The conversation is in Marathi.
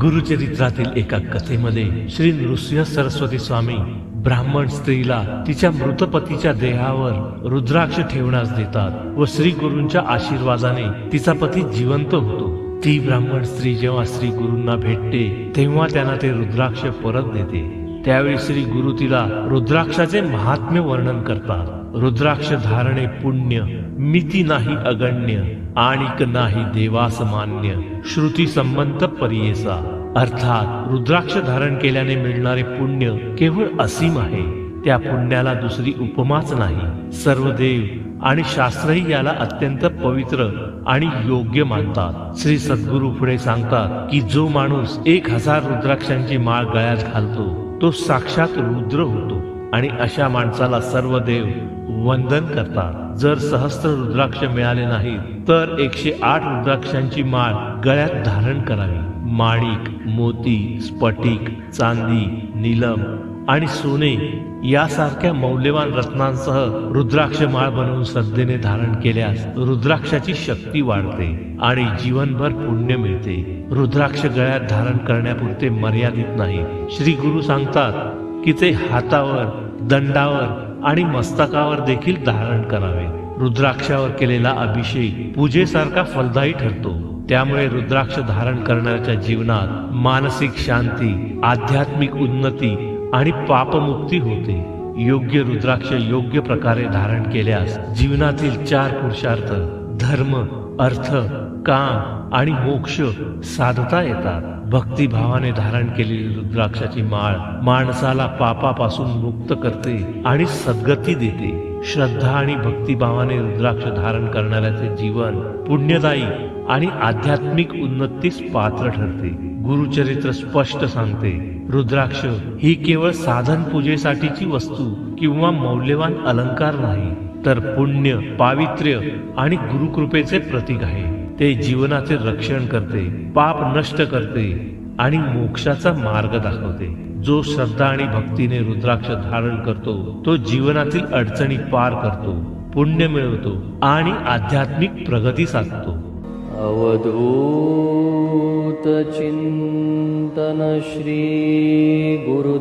गुरुचरित्रातील एका कथेमध्ये श्री नृसिंह सरस्वती स्वामी ब्राह्मण स्त्रीला तिच्या मृत पतीच्या देहावर रुद्राक्ष ठेवण्यास देतात व श्री गुरूंच्या आशीर्वादाने तिचा पती जिवंत होतो। ती ब्राह्मण स्त्री जेव्हा श्री गुरूंना भेटते तेव्हा त्यांना ते रुद्राक्ष परत देते। त्यावेळी श्री गुरु तिला रुद्राक्षाचे महात्म्य वर्णन करतात। रुद्राक्ष धारणे पुण्य, मिती नाही अगण्य, आणिक नाही देवास मान्य, श्रुती संबंध परियेसा। अर्थात रुद्राक्ष धारण केल्याने मिळणारे पुण्य केवळ असीम आहे, त्या पुण्याला दुसरी उपमाच नाही। सर्व देव आणि शास्त्रही याला अत्यंत पवित्र आणि योग्य मानतात। श्री सद्गुरु पुढे सांगतात की जो माणूस 1000 रुद्राक्षांची माळ गळ्यात घालतो तो साक्षात रुद्र होतो आणि अशा माणसाला सर्व देव वंदन करतात। जर सहस्त्र रुद्राक्ष मिळाले नाही तर 108 रुद्राक्षांची माळ गळ्यात धारण करावी। माणिक, मोती, स्फटिक, चांदी, नीलम आणि सोने यासारख्या मौल्यवान रत्नांसह रुद्राक्ष माळ बनवून श्रद्धेने धारण केल्यास रुद्राक्षाची शक्ती वाढते आणि जीवनभर पुण्य मिळते। रुद्राक्ष गळ्यात धारण करण्यापुरते मर्यादित नाही। श्री गुरु सांगतात की ते हातावर, दंडावर आणि मस्तकावर देखील धारण करावे। रुद्राक्षावर केलेला अभिषेक पूजेसारखा फलदायी ठरतो। त्यामुळे रुद्राक्ष धारण करण्याच्या जीवनात मानसिक शांती, आध्यात्मिक उन्नती आणि पापमुक्ती होते। योग्य रुद्राक्ष योग्य प्रकारे धारण केल्यास जीवनातील 4 पुरुषार्थ धर्म, अर्थ, काम आणि मोक्ष साधता येतात। भक्तिभावाने धारण केलेली रुद्राक्षाची माळ माणसाला पापापासून मुक्त करते आणि सद्गती देते। श्रद्धा आणि भक्तिभावाने रुद्राक्ष धारण करणाऱ्याचे जीवन पुण्यदायी आणि आध्यात्मिक उन्नतीस पात्र ठरते। गुरुचरित्र स्पष्ट सांगते, रुद्राक्ष ही केवळ साधन पूजेसाठीची वस्तू किंवा मौल्यवान अलंकार नाही, तर पुण्य, पावित्र्य आणि गुरुकृपेचे प्रतीक आहे। ते जीवनाचे रक्षण करते, पाप नष्ट करते आणि मोक्षाचा मार्ग दाखवते। जो श्रद्धा आणि भक्तीने रुद्राक्ष धारण करतो तो जीवनातील अडचणी पार करतो, पुण्य मिळवतो आणि आध्यात्मिक प्रगती साधतो। अवधूत चिंतन श्री गुरु